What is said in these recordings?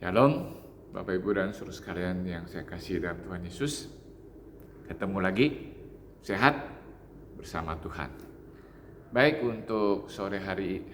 Shalom, Bapak Ibu dan saudara sekalian yang saya kasih dalam Tuhan Yesus. Ketemu lagi, sehat bersama Tuhan. Baik, untuk sore hari,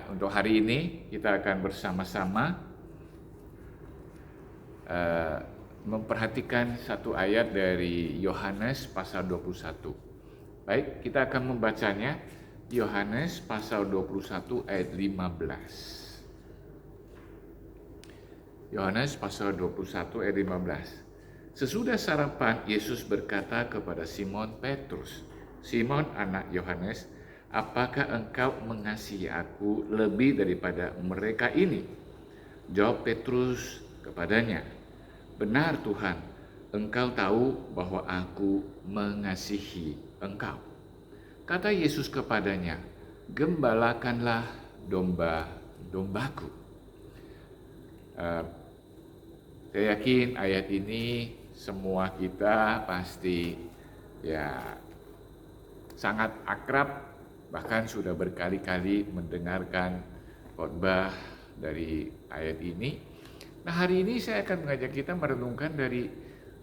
untuk hari ini kita akan bersama-sama memperhatikan satu ayat dari Yohanes pasal 21. Baik, kita akan membacanya, Yohanes pasal 21 ayat 15. Yohanes pasal 21 ayat 15. Sesudah sarapan, Yesus berkata kepada Simon Petrus, "Simon anak Yohanes, apakah engkau mengasihi aku lebih daripada mereka ini?" Jawab Petrus kepadanya, "Benar Tuhan, engkau tahu bahwa aku mengasihi engkau." Kata Yesus kepadanya, "Gembalakanlah domba-dombaku." Saya yakin ayat ini semua kita pasti sangat akrab, bahkan sudah berkali-kali mendengarkan khotbah dari ayat ini. Nah, hari ini saya akan mengajak kita merenungkan dari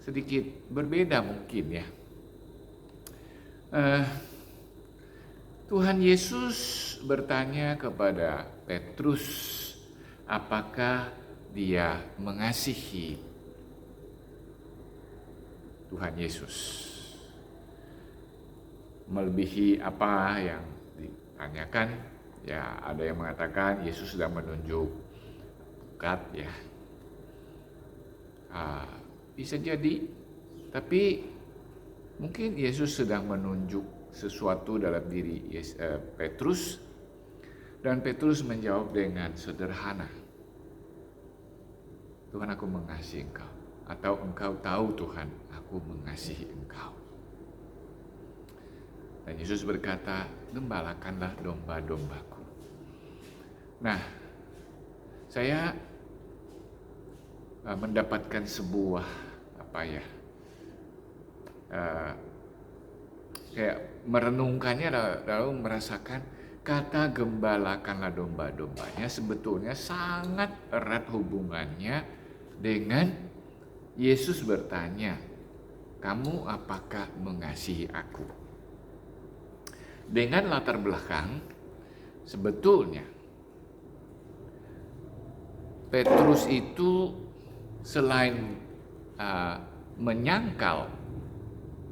sedikit berbeda mungkin ya. Tuhan Yesus bertanya kepada Petrus, apakah dia mengasihi Tuhan Yesus? Melebihi apa yang ditanyakan? Ya, ada yang mengatakan Yesus sedang menunjuk bakat ya. Bisa jadi, tapi mungkin Yesus sedang menunjuk sesuatu dalam diri Petrus, dan Petrus menjawab dengan sederhana, "Tuhan, aku mengasihi engkau." Atau, "Engkau tahu Tuhan, aku mengasihi engkau." Dan Yesus berkata, "Gembalakanlah domba-dombaku." Nah, saya mendapatkan sebuah kayak merenungkannya, lalu merasakan kata "gembalakanlah domba-dombanya" sebetulnya sangat erat hubungannya dengan Yesus bertanya, "Kamu apakah mengasihi aku?" Dengan latar belakang, sebetulnya Petrus itu selain menyangkal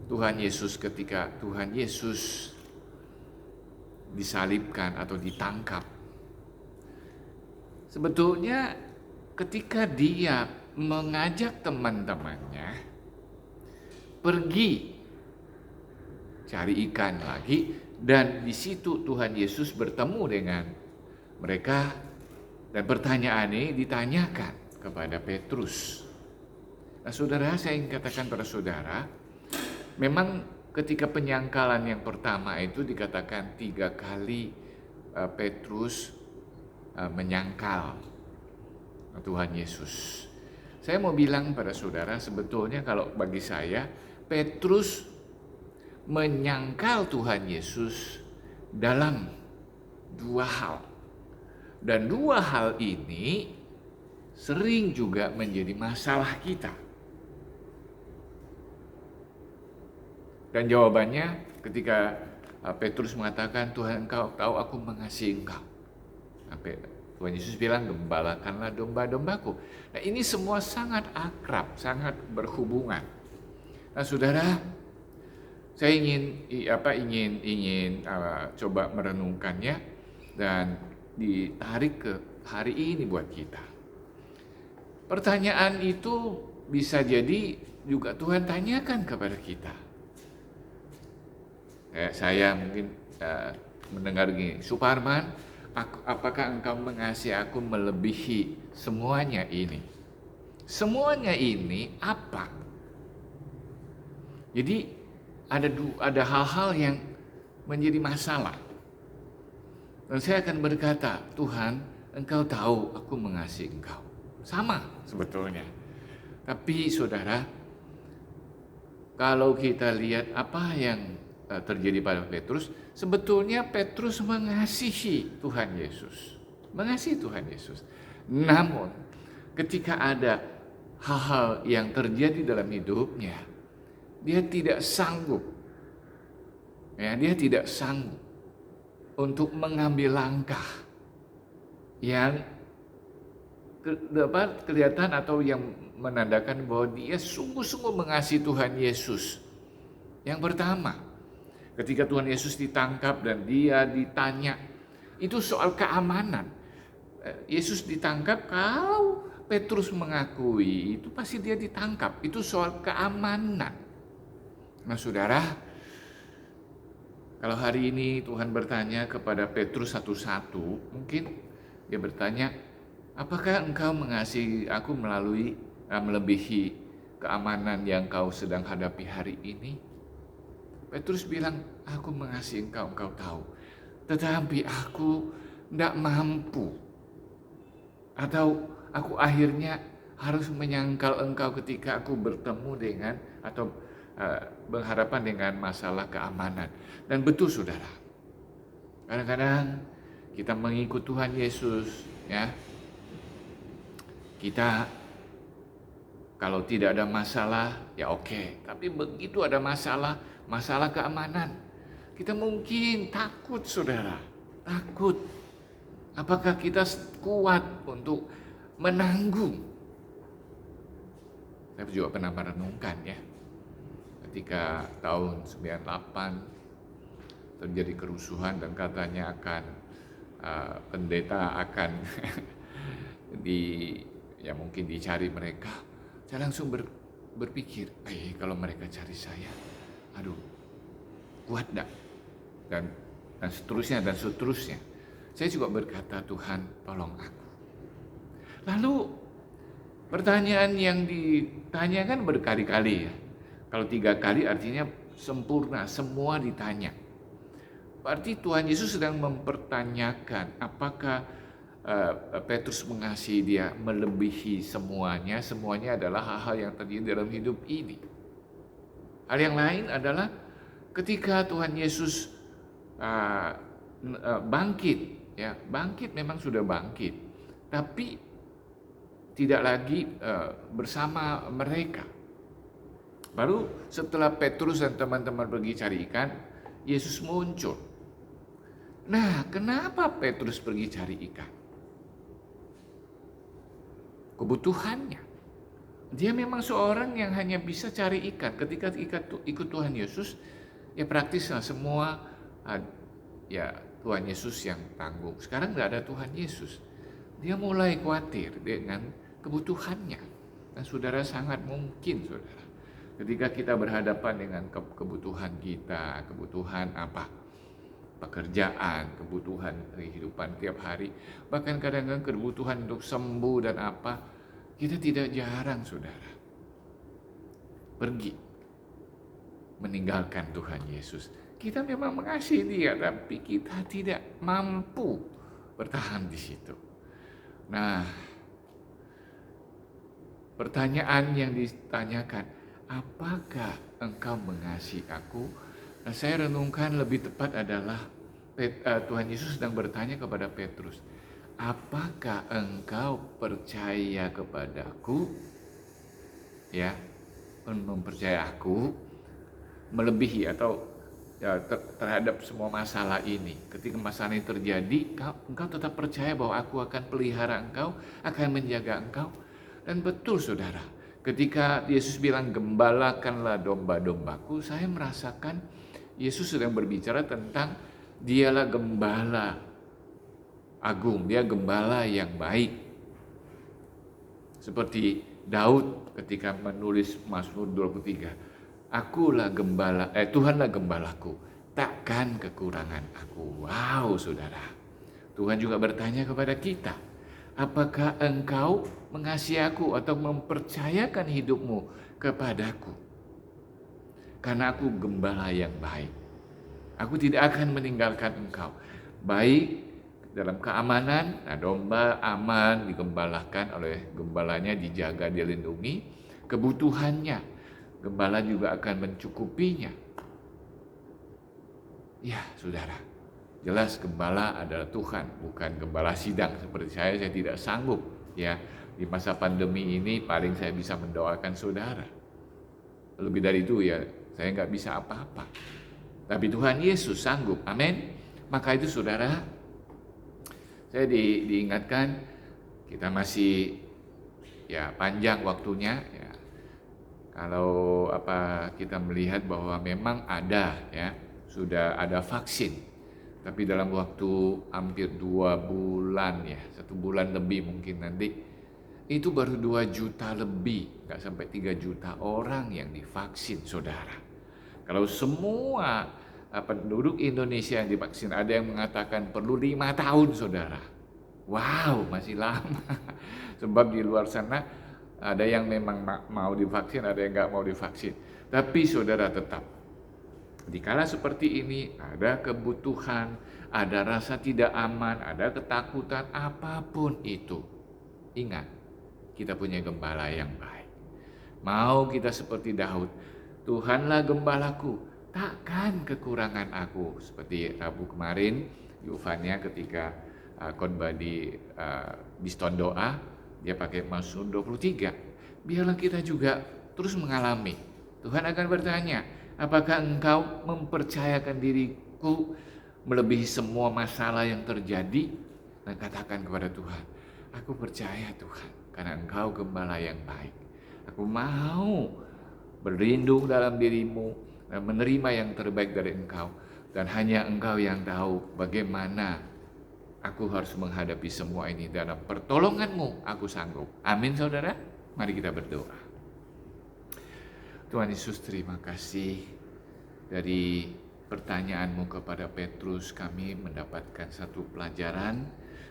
Tuhan Yesus ketika Tuhan Yesus disalibkan atau ditangkap, sebetulnya ketika dia mengajak teman-temannya pergi cari ikan lagi, dan di situ Tuhan Yesus bertemu dengan mereka, dan pertanyaan ini ditanyakan kepada Petrus. Nah, saudara, saya ingin katakan pada saudara, memang ketika penyangkalan yang pertama itu dikatakan 3 kali Petrus menyangkal Tuhan Yesus. Saya mau bilang pada saudara, sebetulnya kalau bagi saya, Petrus menyangkal Tuhan Yesus dalam 2 hal. Dan 2 hal ini sering juga menjadi masalah kita. Dan jawabannya ketika Petrus mengatakan, "Tuhan, engkau tahu aku mengasihi engkau." Sampai Tuhan Yesus bilang, "Gembalakanlah domba-dombaku." Nah, ini semua sangat akrab, sangat berhubungan. Nah, saudara, saya ingin coba merenungkannya dan ditarik ke hari ini buat kita. Pertanyaan itu bisa jadi juga Tuhan tanyakan kepada kita. Saya mungkin mendengar gini, "Suparman, apakah engkau mengasihi aku melebihi semuanya ini?" Semuanya ini apa? Jadi ada hal-hal yang menjadi masalah. Dan saya akan berkata, "Tuhan, engkau tahu aku mengasihi engkau." Sama sebetulnya. Tapi saudara, kalau kita lihat apa yang terjadi pada Petrus, sebetulnya Petrus mengasihi Tuhan Yesus. mengasihi Tuhan Yesus. Namun, ketika ada hal-hal yang terjadi dalam hidupnya, dia tidak sanggup, dia tidak sanggup untuk mengambil langkah yang dapat kelihatan atau yang menandakan bahwa dia sungguh-sungguh mengasihi Tuhan Yesus. Yang pertama, ketika Tuhan Yesus ditangkap dan dia ditanya, itu soal keamanan. Yesus ditangkap, kalau Petrus mengakui, itu pasti dia ditangkap. Itu soal keamanan. Nah, saudara, kalau hari ini Tuhan bertanya kepada Petrus satu-satu, mungkin dia bertanya, apakah engkau mengasihi aku melebihi keamanan yang kau sedang hadapi hari ini? Petrus bilang, aku mengasihi engkau, engkau tahu. Tetapi aku tidak mampu. Atau aku akhirnya harus menyangkal engkau ketika aku bertemu dengan atau berhadapan dengan masalah keamanan. Dan betul saudara, kadang-kadang kita mengikut Tuhan Yesus, ya, kita kalau tidak ada masalah, ya oke. Tapi begitu ada masalah keamanan, kita mungkin takut saudara, takut. Apakah kita kuat untuk menanggung? Saya juga pernah merenungkan ya, ketika tahun 98 terjadi kerusuhan dan katanya akan pendeta akan mungkin dicari mereka. Saya langsung berpikir, kalau mereka cari saya, aduh, kuat enggak? Dan seterusnya dan seterusnya. Saya juga berkata, Tuhan tolong aku. Lalu pertanyaan yang ditanyakan berkali-kali ya. Kalau 3 kali artinya sempurna, semua ditanya. Berarti Tuhan Yesus sedang mempertanyakan apakah Petrus mengasihi dia melebihi semuanya. Semuanya adalah hal-hal yang terjadi dalam hidup ini. Hal yang lain adalah ketika Tuhan Yesus bangkit. Ya, bangkit memang sudah bangkit, tapi tidak lagi bersama mereka. Baru setelah Petrus dan teman-teman pergi cari ikan, Yesus muncul. Nah, kenapa Petrus pergi cari ikan? Kebutuhannya. Dia memang seorang yang hanya bisa cari ikan. Ketika ikut Tuhan Yesus, ya praktislah semua Tuhan Yesus yang tanggung. Sekarang nggak ada Tuhan Yesus. Dia mulai khawatir dengan kebutuhannya. Dan saudara, sangat mungkin saudara, ketika kita berhadapan dengan kebutuhan kita, kebutuhan apa? Pekerjaan, kebutuhan kehidupan tiap hari, bahkan kadang-kadang kebutuhan untuk sembuh dan apa, kita tidak jarang saudara pergi meninggalkan Tuhan Yesus. Kita memang mengasihi dia, tapi kita tidak mampu bertahan di situ. Nah, pertanyaan yang ditanyakan, apakah engkau mengasihi aku? Nah, saya renungkan lebih tepat adalah Tuhan Yesus sedang bertanya kepada Petrus, apakah engkau percaya kepadaku? Ya, mempercayai aku melebihi atau terhadap semua masalah ini. Ketika masalah ini terjadi, engkau tetap percaya bahwa aku akan pelihara engkau, akan menjaga engkau. Dan betul saudara, ketika Yesus bilang gembalakanlah domba-dombaku, saya merasakan Yesus sedang berbicara tentang dialah gembala agung, dia gembala yang baik. Seperti Daud ketika menulis Mazmur 23, Akulah gembala, Tuhanlah gembalaku, takkan kekurangan aku. Wow, saudara. Tuhan juga bertanya kepada kita, apakah engkau mengasihi aku atau mempercayakan hidupmu kepadaku? Karena aku gembala yang baik. Aku tidak akan meninggalkan engkau. Baik dalam keamanan, domba aman digembalakan oleh gembalanya, dijaga, dilindungi. Kebutuhannya, gembala juga akan mencukupinya. Ya, saudara. Jelas gembala adalah Tuhan, bukan gembala sidang seperti saya tidak sanggup ya. Di masa pandemi ini paling saya bisa mendoakan saudara. Lebih dari itu ya saya nggak bisa apa-apa. Tapi Tuhan Yesus sanggup, amin. Maka itu saudara, saya diingatkan kita masih ya panjang waktunya ya. Kalau kita melihat bahwa memang ada ya, sudah ada vaksin. Tapi dalam waktu hampir 2 bulan ya, 1 bulan lebih mungkin nanti, itu baru 2 juta lebih, nggak sampai 3 juta orang yang divaksin, saudara. Kalau semua penduduk Indonesia yang divaksin, ada yang mengatakan perlu 5 tahun, saudara. Wow, masih lama. Sebab di luar sana ada yang memang mau divaksin, ada yang nggak mau divaksin. Tapi saudara tetap, dikala seperti ini, ada kebutuhan, ada rasa tidak aman, ada ketakutan, apapun itu. Ingat, kita punya gembala yang baik. Mau kita seperti Daud, Tuhanlah gembalaku, takkan kekurangan aku. Seperti Rabu kemarin, Yufania ketika khotbah di Biston Doa, dia pakai Mazmur 23. Biarlah kita juga terus mengalami. Tuhan akan bertanya, apakah engkau mempercayakan diriku melebihi semua masalah yang terjadi? Dan katakan kepada Tuhan, aku percaya Tuhan, karena engkau gembala yang baik. Aku mau berlindung dalam dirimu dan menerima yang terbaik dari engkau. Dan hanya engkau yang tahu bagaimana aku harus menghadapi semua ini. Dalam pertolonganmu aku sanggup. Amin saudara. Mari kita berdoa. Tuhan Yesus, terima kasih dari pertanyaanmu kepada Petrus, kami mendapatkan satu pelajaran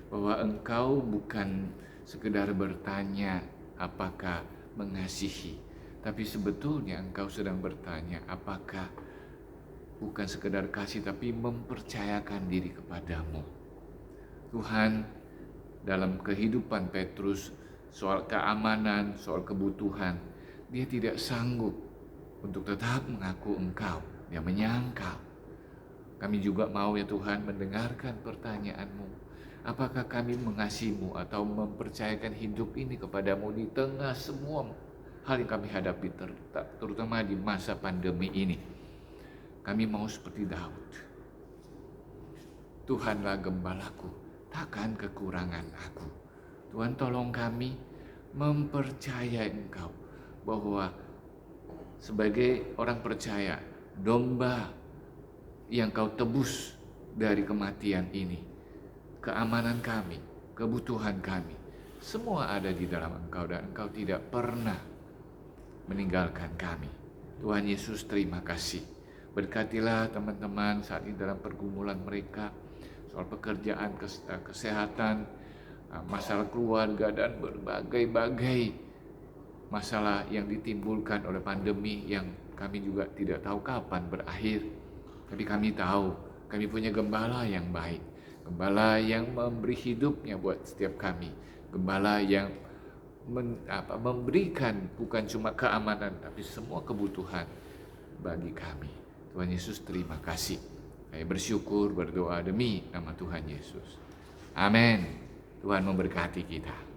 bahwa engkau bukan sekedar bertanya apakah mengasihi, tapi sebetulnya engkau sedang bertanya apakah bukan sekedar kasih tapi mempercayakan diri kepadamu. Tuhan, dalam kehidupan Petrus, soal keamanan, soal kebutuhan, dia tidak sanggup untuk tetap mengaku engkau, dia menyangkal. Kami juga mau ya Tuhan mendengarkan pertanyaanmu. Apakah kami mengasihimu atau mempercayakan hidup ini kepadamu di tengah semua hal yang kami hadapi, terutama di masa pandemi ini. Kami mau seperti Daud. Tuhanlah gembalaku, takkan kekurangan aku. Tuhan, tolong kami mempercayai engkau bahwa sebagai orang percaya, domba yang kau tebus dari kematian ini, keamanan kami, kebutuhan kami, semua ada di dalam engkau dan engkau tidak pernah meninggalkan kami. Tuhan Yesus, terima kasih. Berkatilah teman-teman saat ini dalam pergumulan mereka, soal pekerjaan, kesehatan, masalah keluarga, dan berbagai-bagai masalah yang ditimbulkan oleh pandemi yang kami juga tidak tahu kapan berakhir. Tapi kami tahu kami punya gembala yang baik, gembala yang memberi hidupnya buat setiap kami, gembala yang memberikan bukan cuma keamanan tapi semua kebutuhan bagi kami. Tuhan Yesus, terima kasih. Saya bersyukur, berdoa demi nama Tuhan Yesus. Amin. Tuhan memberkati kita.